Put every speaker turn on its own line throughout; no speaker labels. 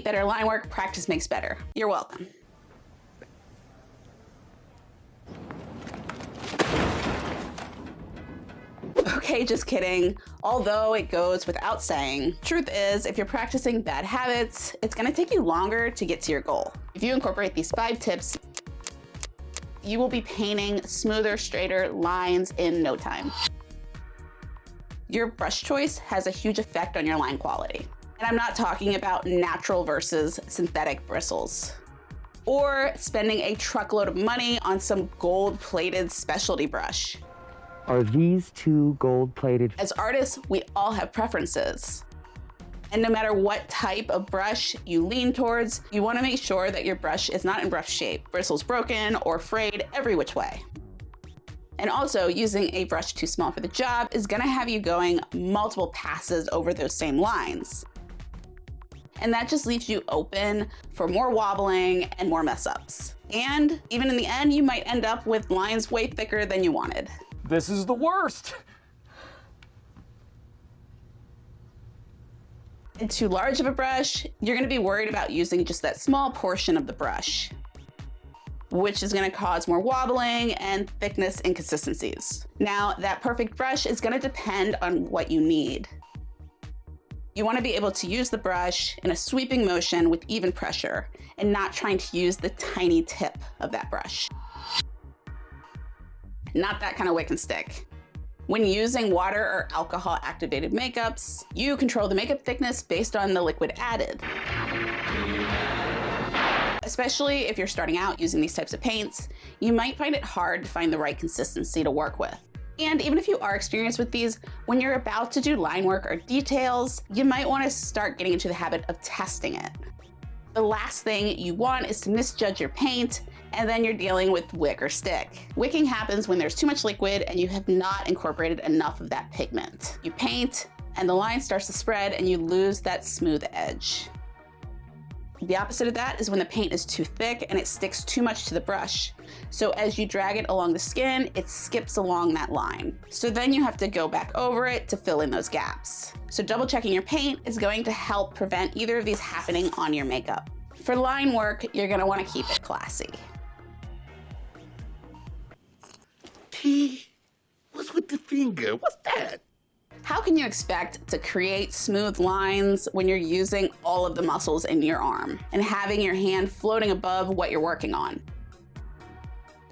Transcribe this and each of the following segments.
better line work, practice makes better. You're welcome. Okay, just kidding. Although it goes without saying, truth is, if you're practicing bad habits, it's gonna take you longer to get to your goal. If you incorporate these 5 tips, you will be painting smoother, straighter lines in no time. Your brush choice has a huge effect on your line quality. And I'm not talking about natural versus synthetic bristles, or spending a truckload of money on some gold-plated specialty brush.
Are these 2 gold-plated?
As artists, we all have preferences. And no matter what type of brush you lean towards, you want to make sure that your brush is not in rough shape, bristles broken or frayed every which way. And also, using a brush too small for the job is going to have you going multiple passes over those same lines. And that just leaves you open for more wobbling and more mess ups. And even in the end, you might end up with lines way thicker than you wanted.
This is the worst.
In too large of a brush, you're gonna be worried about using just that small portion of the brush, which is gonna cause more wobbling and thickness inconsistencies. Now, that perfect brush is gonna depend on what you need. You wanna be able to use the brush in a sweeping motion with even pressure and not trying to use the tiny tip of that brush. Not that kind of wick and stick. When using water or alcohol activated makeups, you control the makeup thickness based on the liquid added. Especially if you're starting out using these types of paints, you might find it hard to find the right consistency to work with. And even if you are experienced with these, when you're about to do line work or details, you might want to start getting into the habit of testing it. The last thing you want is to misjudge your paint, and then you're dealing with wick or stick. Wicking happens when there's too much liquid and you have not incorporated enough of that pigment. You paint, and the line starts to spread, and you lose that smooth edge. The opposite of that is when the paint is too thick and it sticks too much to the brush. So as you drag it along the skin, it skips along that line. So then you have to go back over it to fill in those gaps. So double checking your paint is going to help prevent either of these happening on your makeup. For line work, you're gonna wanna keep it classy.
What's with the finger? What's that?
How can you expect to create smooth lines when you're using all of the muscles in your arm and having your hand floating above what you're working on?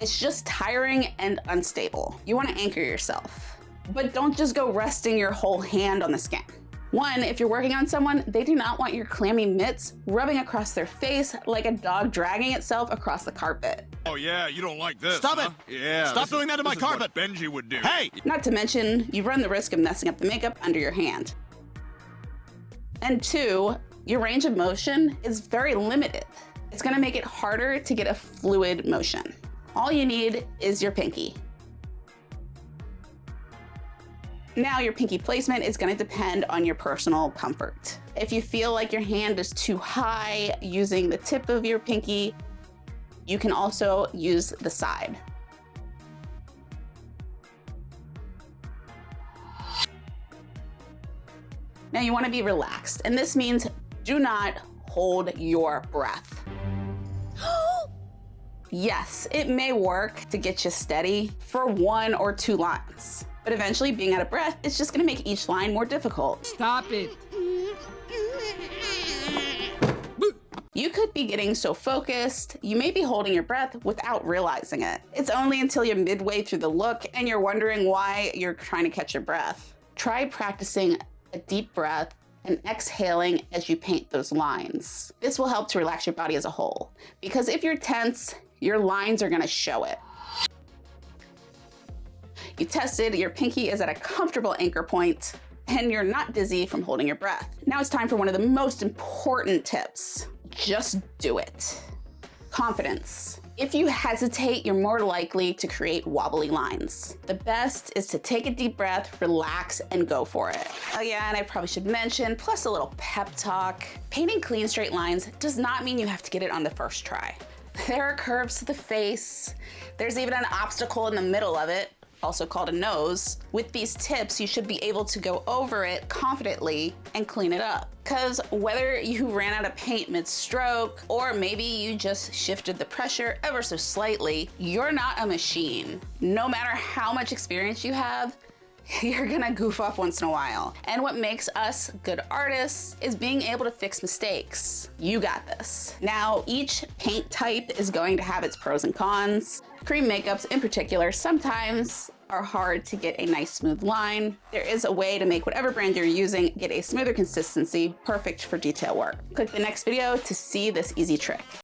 It's just tiring and unstable. You want to anchor yourself, but don't just go resting your whole hand on the skin. One, if you're working on someone, they do not want your clammy mitts rubbing across their face like a dog dragging itself across the carpet.
Oh yeah, you don't like this,
Stop
huh?
it!
Yeah.
Stop doing that to my
this is what
carpet!
Benji would do.
Hey!
Not to mention, you run the risk of messing up the makeup under your hand. And 2, your range of motion is very limited. It's gonna make it harder to get a fluid motion. All you need is your pinky. Now your pinky placement is gonna depend on your personal comfort. If you feel like your hand is too high using the tip of your pinky, you can also use the side. Now you wanna be relaxed, and this means do not hold your breath. Yes, it may work to get you steady for 1 or 2 lines, but eventually being out of breath is just gonna make each line more difficult.
Stop it.
You could be getting so focused, you may be holding your breath without realizing it. It's only until you're midway through the look and you're wondering why you're trying to catch your breath. Try practicing a deep breath and exhaling as you paint those lines. This will help to relax your body as a whole, because if you're tense, your lines are gonna show it. You tested, your pinky is at a comfortable anchor point, and you're not dizzy from holding your breath. Now it's time for one of the most important tips. Just do it. Confidence. If you hesitate, you're more likely to create wobbly lines. The best is to take a deep breath, relax, and go for it. Oh yeah, and I probably should mention, plus a little pep talk, painting clean straight lines does not mean you have to get it on the first try. There are curves to the face. There's even an obstacle in the middle of it. also called a nose. With these tips, you should be able to go over it confidently and clean it up. Because whether you ran out of paint mid-stroke, or maybe you just shifted the pressure ever so slightly, you're not a machine. No matter how much experience you have, you're gonna goof up once in a while. And what makes us good artists is being able to fix mistakes. You got this. Now, each paint type is going to have its pros and cons. Cream makeups in particular sometimes are hard to get a nice smooth line. There is a way to make whatever brand you're using get a smoother consistency, perfect for detail work. Click the next video to see this easy trick.